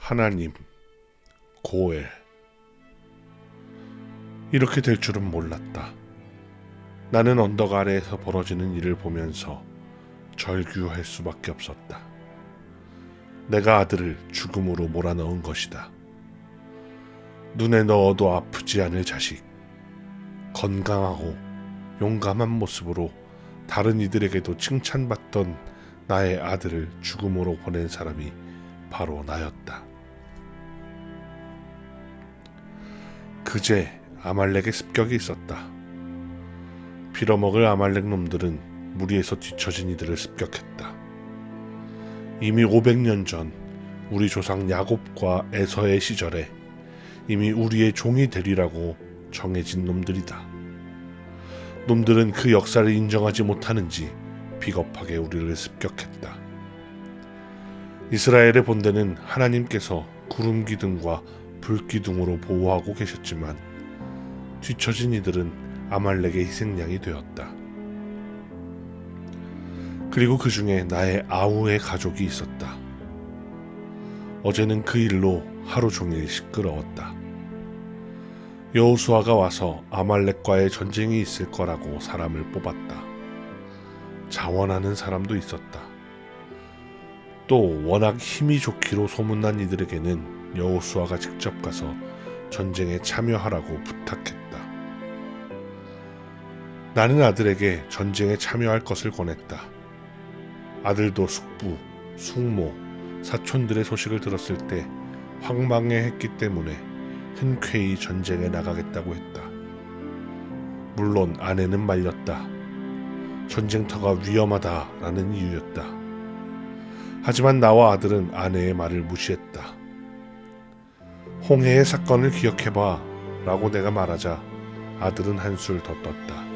하나님, 고엘. 이렇게 될 줄은 몰랐다. 나는 언덕 아래에서 벌어지는 일을 보면서 절규할 수밖에 없었다. 내가 아들을 죽음으로 몰아넣은 것이다. 눈에 넣어도 아프지 않을 자식, 건강하고 용감한 모습으로 다른 이들에게도 칭찬받던 나의 아들을 죽음으로 보낸 사람이 바로 나였다. 그제 아말렉의 습격이 있었다. 빌어먹을 아말렉 놈들은 무리에서 뒤처진 이들을 습격했다. 이미 500년 전 우리 조상 야곱과 에서의 시절에 이미 우리의 종이 되리라고 정해진 놈들이다. 놈들은 그 역사를 인정하지 못하는지 비겁하게 우리를 습격했다. 이스라엘의 본대는 하나님께서 구름 기둥과 불 기둥으로 보호하고 계셨지만 뒤처진 이들은 아말렉의 희생양이 되었다. 그리고 그 중에 나의 아우의 가족이 있었다. 어제는 그 일로 하루 종일 시끄러웠다. 여호수아가 와서 아말렉과의 전쟁이 있을 거라고 사람을 뽑았다. 자원하는 사람도 있었다. 또 워낙 힘이 좋기로 소문난 이들에게는 여호수아가 직접 가서 전쟁에 참여하라고 부탁했다. 나는 아들에게 전쟁에 참여할 것을 권했다. 아들도 숙부, 숙모, 사촌들의 소식을 들었을 때 황망해했기 때문에 흔쾌히 전쟁에 나가겠다고 했다. 물론 아내는 말렸다. 전쟁터가 위험하다라는 이유였다. 하지만 나와 아들은 아내의 말을 무시했다. 홍해의 사건을 기억해봐 라고 내가 말하자 아들은 한술 더 떴다.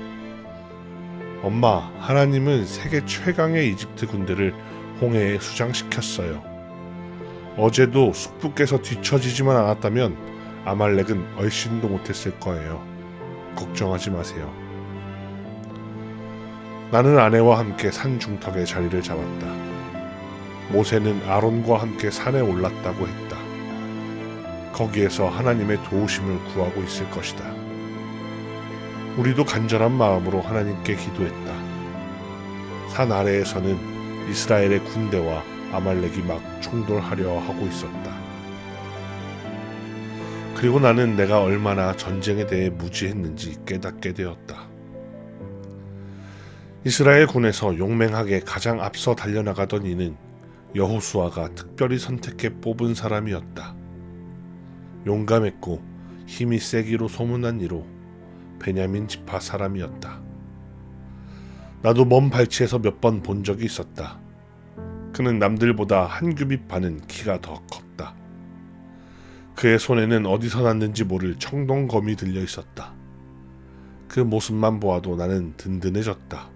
엄마, 하나님은 세계 최강의 이집트 군대를 홍해에 수장시켰어요. 어제도 숙부께서 뒤처지지만 않았다면 아말렉은 얼씬도 못했을 거예요. 걱정하지 마세요. 나는 아내와 함께 산 중턱에 자리를 잡았다. 모세는 아론과 함께 산에 올랐다고 했다. 거기에서 하나님의 도우심을 구하고 있을 것이다. 우리도 간절한 마음으로 하나님께 기도했다. 산 아래에서는 이스라엘의 군대와 아말렉이 막 충돌하려 하고 있었다. 그리고 나는 내가 얼마나 전쟁에 대해 무지했는지 깨닫게 되었다. 이스라엘 군에서 용맹하게 가장 앞서 달려나가던 이는 여호수아가 특별히 선택해 뽑은 사람이었다. 용감했고 힘이 세기로 소문난 이로 베냐민 지파 사람이었다. 나도 먼 발치에서 몇 번 본 적이 있었다. 그는 남들보다 한 규빗 반은 키가 더 컸다. 그의 손에는 어디서 났는지 모를 청동검이 들려 있었다. 그 모습만 보아도 나는 든든해졌다.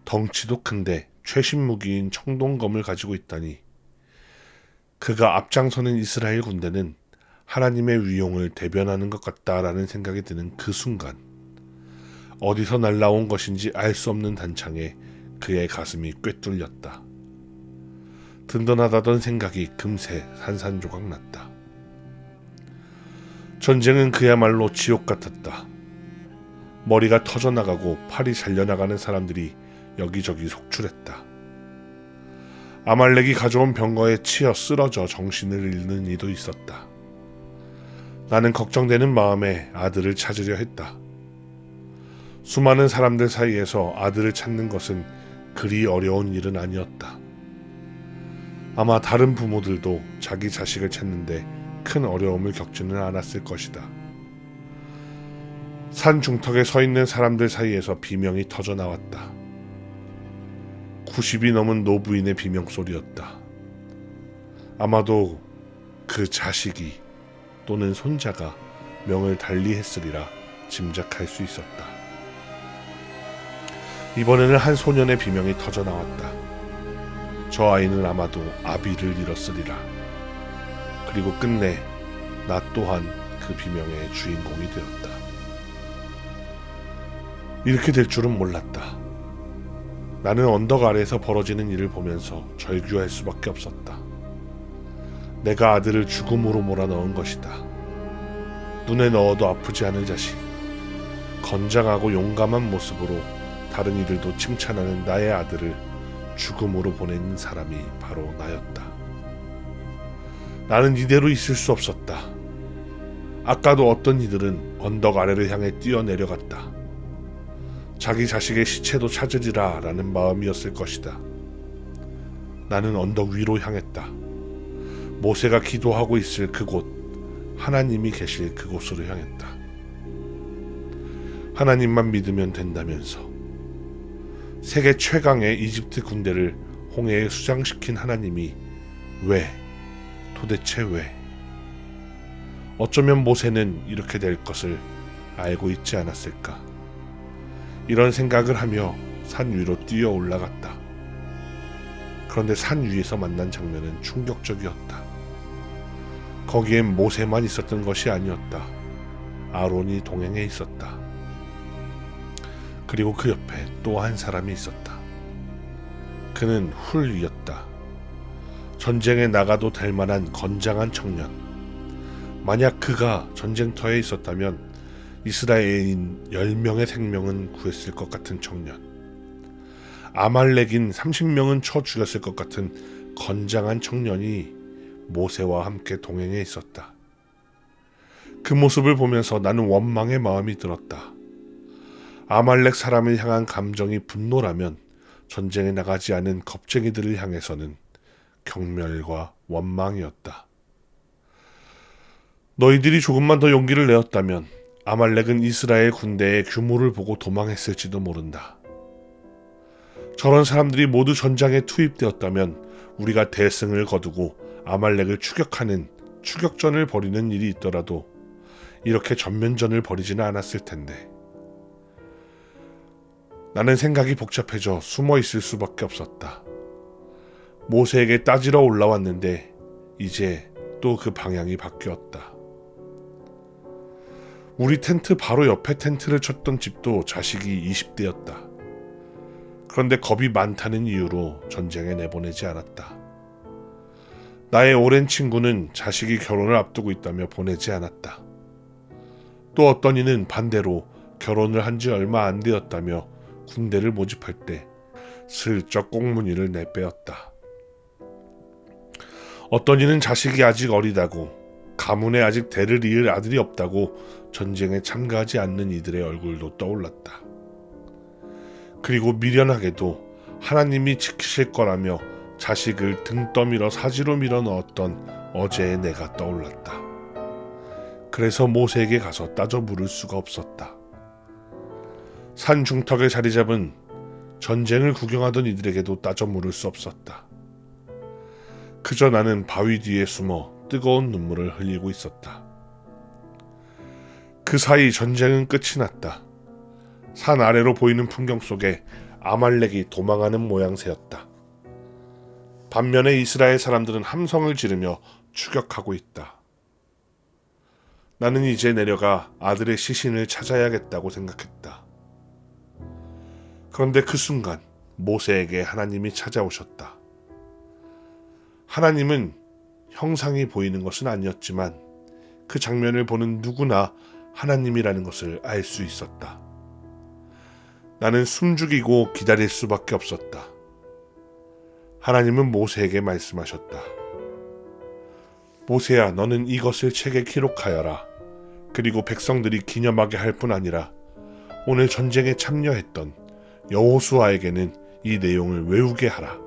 덩치도 큰데 최신 무기인 청동검을 가지고 있다니. 그가 앞장서는 이스라엘 군대는 하나님의 위용을 대변하는 것 같다라는 생각이 드는 그 순간 어디서 날라온 것인지 알 수 없는 단창에 그의 가슴이 꿰뚫렸다. 든든하다던 생각이 금세 산산조각 났다. 전쟁은 그야말로 지옥 같았다. 머리가 터져나가고 팔이 잘려나가는 사람들이 여기저기 속출했다. 아말렉이 가져온 병거에 치여 쓰러져 정신을 잃는 이도 있었다. 나는 걱정되는 마음에 아들을 찾으려 했다. 수많은 사람들 사이에서 아들을 찾는 것은 그리 어려운 일은 아니었다. 아마 다른 부모들도 자기 자식을 찾는데 큰 어려움을 겪지는 않았을 것이다. 산 중턱에 서 있는 사람들 사이에서 비명이 터져 나왔다. 90이 넘은 노부인의 비명소리였다. 아마도 그 자식이 또는 손자가 명을 달리 했으리라 짐작할 수 있었다. 이번에는 한 소년의 비명이 터져 나왔다. 저 아이는 아마도 아비를 잃었으리라. 그리고 끝내 나 또한 그 비명의 주인공이 되었다. 이렇게 될 줄은 몰랐다. 나는 언덕 아래에서 벌어지는 일을 보면서 절규할 수밖에 없었다. 내가 아들을 죽음으로 몰아넣은 것이다. 눈에 넣어도 아프지 않을 자식, 건장하고 용감한 모습으로 다른 이들도 칭찬하는 나의 아들을 죽음으로 보낸 사람이 바로 나였다. 나는 이대로 있을 수 없었다. 아까도 어떤 이들은 언덕 아래를 향해 뛰어내려갔다. 자기 자식의 시체도 찾으리라 라는 마음이었을 것이다. 나는 언덕 위로 향했다. 모세가 기도하고 있을 그곳, 하나님이 계실 그곳으로 향했다. 하나님만 믿으면 된다면서 세계 최강의 이집트 군대를 홍해에 수장시킨 하나님이 왜, 도대체 왜? 어쩌면 모세는 이렇게 될 것을 알고 있지 않았을까? 이런 생각을 하며 산 위로 뛰어 올라갔다. 그런데 산 위에서 만난 장면은 충격적이었다. 거기엔 모세만 있었던 것이 아니었다. 아론이 동행해 있었다. 그리고 그 옆에 또 한 사람이 있었다. 그는 훌이었다. 전쟁에 나가도 될 만한 건장한 청년. 만약 그가 전쟁터에 있었다면 이스라엘인 10명의 생명은 구했을 것 같은 청년. 아말렉인 30명은 쳐 죽였을 것 같은 건장한 청년이 모세와 함께 동행해 있었다. 그 모습을 보면서 나는 원망의 마음이 들었다. 아말렉 사람을 향한 감정이 분노라면 전쟁에 나가지 않은 겁쟁이들을 향해서는 경멸과 원망이었다. 너희들이 조금만 더 용기를 내었다면 아말렉은 이스라엘 군대의 규모를 보고 도망했을지도 모른다. 저런 사람들이 모두 전장에 투입되었다면 우리가 대승을 거두고 아말렉을 추격하는 추격전을 벌이는 일이 있더라도 이렇게 전면전을 벌이지는 않았을 텐데. 나는 생각이 복잡해져 숨어 있을 수밖에 없었다. 모세에게 따지러 올라왔는데 이제 또 그 방향이 바뀌었다. 우리 텐트 바로 옆에 텐트를 쳤던 집도 자식이 20대였다. 그런데 겁이 많다는 이유로 전쟁에 내보내지 않았다. 나의 오랜 친구는 자식이 결혼을 앞두고 있다며 보내지 않았다. 또 어떤 이는 반대로 결혼을 한 지 얼마 안 되었다며 군대를 모집할 때 슬쩍 꽁무니를 내빼었다. 어떤 이는 자식이 아직 어리다고, 가문에 아직 대를 이을 아들이 없다고 전쟁에 참가하지 않는 이들의 얼굴도 떠올랐다. 그리고 미련하게도 하나님이 지키실 거라며 자식을 등 떠밀어 사지로 밀어 넣었던 어제의 내가 떠올랐다. 그래서 모세에게 가서 따져 물을 수가 없었다. 산 중턱에 자리 잡은 전쟁을 구경하던 이들에게도 따져 물을 수 없었다. 그저 나는 바위 뒤에 숨어 뜨거운 눈물을 흘리고 있었다. 그 사이 전쟁은 끝이 났다. 산 아래로 보이는 풍경 속에 아말렉이 도망하는 모양새였다. 반면에 이스라엘 사람들은 함성을 지르며 추격하고 있다. 나는 이제 내려가 아들의 시신을 찾아야겠다고 생각했다. 그런데 그 순간 모세에게 하나님이 찾아오셨다. 하나님은 형상이 보이는 것은 아니었지만 그 장면을 보는 누구나 하나님이라는 것을 알 수 있었다. 나는 숨죽이고 기다릴 수밖에 없었다. 하나님은 모세에게 말씀하셨다. 모세야, 너는 이것을 책에 기록하여라. 그리고 백성들이 기념하게 할 뿐 아니라 오늘 전쟁에 참여했던 여호수아에게는 이 내용을 외우게 하라.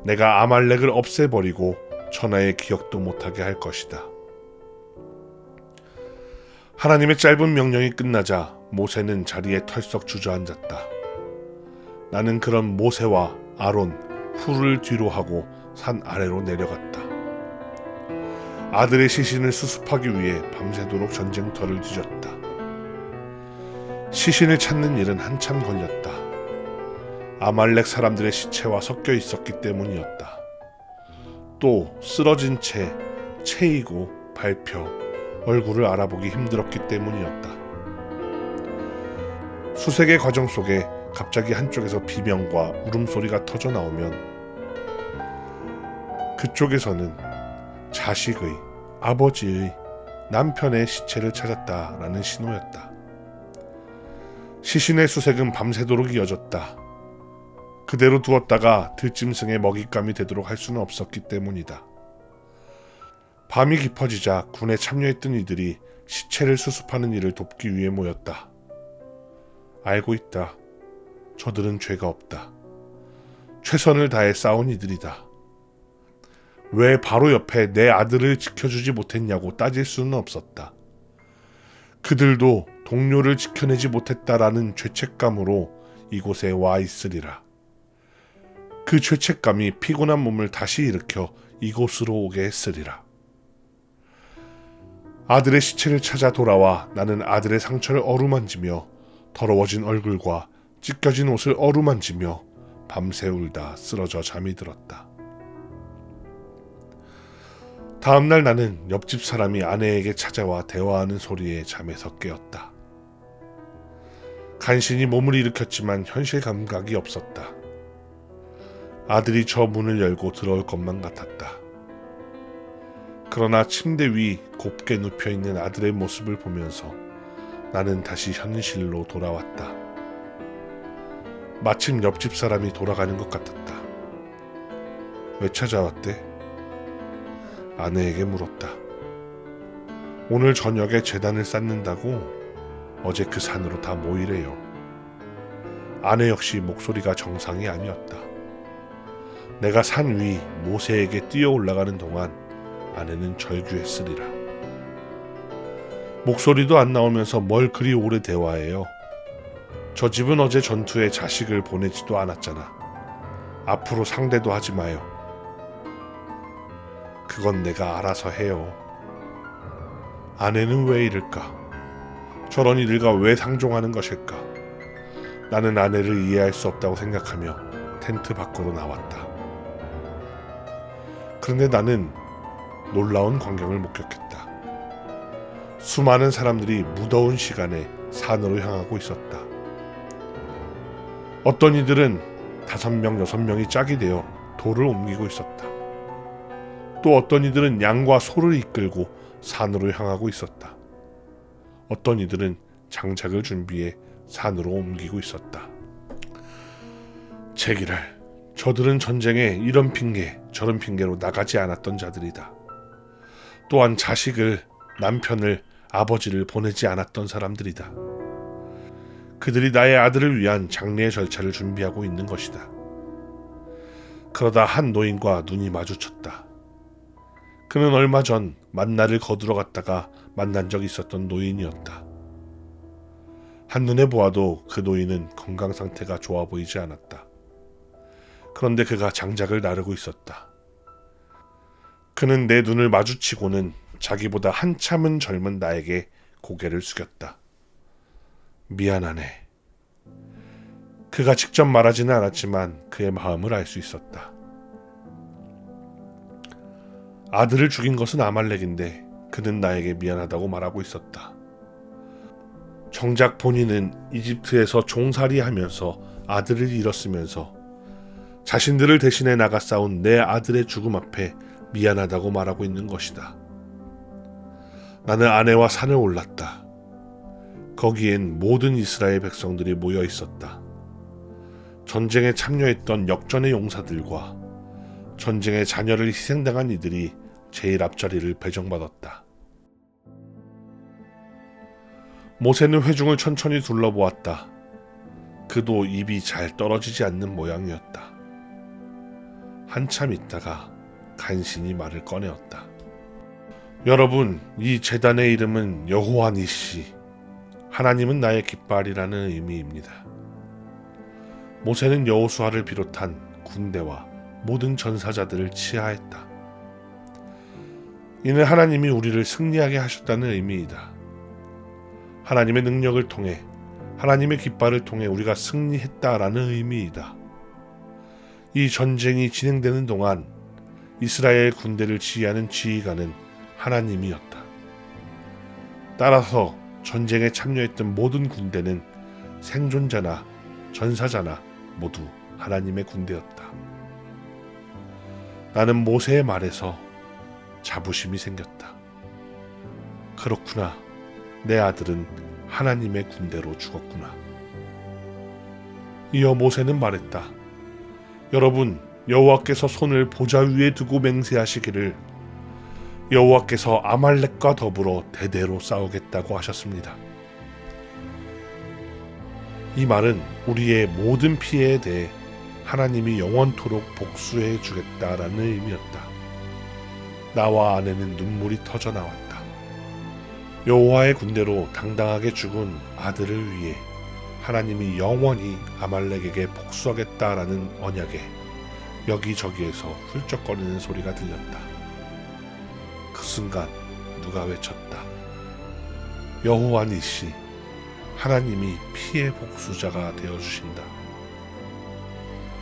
내가 아말렉을 없애버리고 천하의 기억도 못하게 할 것이다. 하나님의 짧은 명령이 끝나자 모세는 자리에 털썩 주저앉았다. 나는 그런 모세와 아론, 훌을 뒤로 하고 산 아래로 내려갔다. 아들의 시신을 수습하기 위해 밤새도록 전쟁터를 뒤졌다. 시신을 찾는 일은 한참 걸렸다. 아말렉 사람들의 시체와 섞여 있었기 때문이었다. 또 쓰러진 채 체이고 밟혀 얼굴을 알아보기 힘들었기 때문이었다. 수색의 과정 속에 갑자기 한쪽에서 비명과 울음소리가 터져 나오면 그쪽에서는 자식의, 아버지의, 남편의 시체를 찾았다라는 신호였다. 시신의 수색은 밤새도록 이어졌다. 그대로 두었다가 들짐승의 먹잇감이 되도록 할 수는 없었기 때문이다. 밤이 깊어지자 군에 참여했던 이들이 시체를 수습하는 일을 돕기 위해 모였다. 알고 있다. 저들은 죄가 없다. 최선을 다해 싸운 이들이다. 왜 바로 옆에 내 아들을 지켜주지 못했냐고 따질 수는 없었다. 그들도 동료를 지켜내지 못했다라는 죄책감으로 이곳에 와 있으리라. 그 죄책감이 피곤한 몸을 다시 일으켜 이곳으로 오게 했으리라. 아들의 시체를 찾아 돌아와 나는 아들의 상처를 어루만지며 더러워진 얼굴과 찢겨진 옷을 어루만지며 밤새 울다 쓰러져 잠이 들었다. 다음날 나는 옆집 사람이 아내에게 찾아와 대화하는 소리에 잠에서 깨었다. 간신히 몸을 일으켰지만 현실 감각이 없었다. 아들이 저 문을 열고 들어올 것만 같았다. 그러나 침대 위 곱게 눕혀있는 아들의 모습을 보면서 나는 다시 현실로 돌아왔다. 마침 옆집 사람이 돌아가는 것 같았다. 왜 찾아왔대? 아내에게 물었다. 오늘 저녁에 제단을 쌓는다고 어제 그 산으로 다 모이래요. 아내 역시 목소리가 정상이 아니었다. 내가 산 위 모세에게 뛰어 올라가는 동안 아내는 절규했으리라. 목소리도 안 나오면서 뭘 그리 오래 대화해요. 저 집은 어제 전투에 자식을 보내지도 않았잖아. 앞으로 상대도 하지 마요. 그건 내가 알아서 해요. 아내는 왜 이럴까? 저런 이들과 왜 상종하는 것일까? 나는 아내를 이해할 수 없다고 생각하며 텐트 밖으로 나왔다. 그런데 나는 놀라운 광경을 목격했다. 수많은 사람들이 무더운 시간에 산으로 향하고 있었다. 어떤 이들은 5명, 6명이 짝이 되어 돌을 옮기고 있었다. 또 어떤 이들은 양과 소를 이끌고 산으로 향하고 있었다. 어떤 이들은 장작을 준비해 산으로 옮기고 있었다. 제기랄, 저들은 전쟁에 이런 핑계 저런 핑계로 나가지 않았던 자들이다. 또한 자식을, 남편을, 아버지를 보내지 않았던 사람들이다. 그들이 나의 아들을 위한 장례의 절차를 준비하고 있는 것이다. 그러다 한 노인과 눈이 마주쳤다. 그는 얼마 전 만나를 거두러 갔다가 만난 적이 있었던 노인이었다. 한눈에 보아도 그 노인은 건강 상태가 좋아 보이지 않았다. 그런데 그가 장작을 나르고 있었다. 그는 내 눈을 마주치고는 자기보다 한참은 젊은 나에게 고개를 숙였다. 미안하네. 그가 직접 말하지는 않았지만 그의 마음을 알 수 있었다. 아들을 죽인 것은 아말렉인데 그는 나에게 미안하다고 말하고 있었다. 정작 본인은 이집트에서 종살이하면서 아들을 잃었으면서 자신들을 대신해 나가 싸운 내 아들의 죽음 앞에 미안하다고 말하고 있는 것이다. 나는 아내와 산을 올랐다. 거기엔 모든 이스라엘 백성들이 모여 있었다. 전쟁에 참여했던 역전의 용사들과 전쟁에 자녀를 희생당한 이들이 제일 앞자리를 배정받았다. 모세는 회중을 천천히 둘러보았다. 그도 입이 잘 떨어지지 않는 모양이었다. 한참 있다가 간신히 말을 꺼내었다. 여러분, 이 제단의 이름은 여호와 니시, 하나님은 나의 깃발이라는 의미입니다. 모세는 여호수아를 비롯한 군대와 모든 전사자들을 치하했다. 이는 하나님이 우리를 승리하게 하셨다는 의미이다. 하나님의 능력을 통해, 하나님의 깃발을 통해 우리가 승리했다라는 의미이다. 이 전쟁이 진행되는 동안 이스라엘 군대를 지휘하는 지휘관은 하나님이었다. 따라서 전쟁에 참여했던 모든 군대는 생존자나 전사자나 모두 하나님의 군대였다. 나는 모세의 말에서 자부심이 생겼다. 그렇구나. 내 아들은 하나님의 군대로 죽었구나. 이어 모세는 말했다. 여러분, 여호와께서 손을 보좌 위에 두고 맹세하시기를 여호와께서 아말렉과 더불어 대대로 싸우겠다고 하셨습니다. 이 말은 우리의 모든 피해에 대해 하나님이 영원토록 복수해 주겠다라는 의미였다. 나와 아내는 눈물이 터져 나왔다. 여호와의 군대로 당당하게 죽은 아들을 위해 하나님이 영원히 아말렉에게 복수하겠다라는 언약에 여기저기에서 훌쩍거리는 소리가 들렸다. 그 순간 누가 외쳤다. 여호와 니시, 하나님이 피의 복수자가 되어주신다.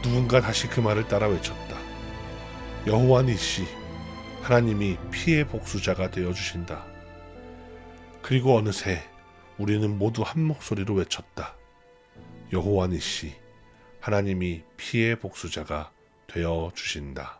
누군가 다시 그 말을 따라 외쳤다. 여호와 니시, 하나님이 피의 복수자가 되어주신다. 그리고 어느새 우리는 모두 한 목소리로 외쳤다. 여호와 니시, 하나님이 피의 복수자가 되어주신다.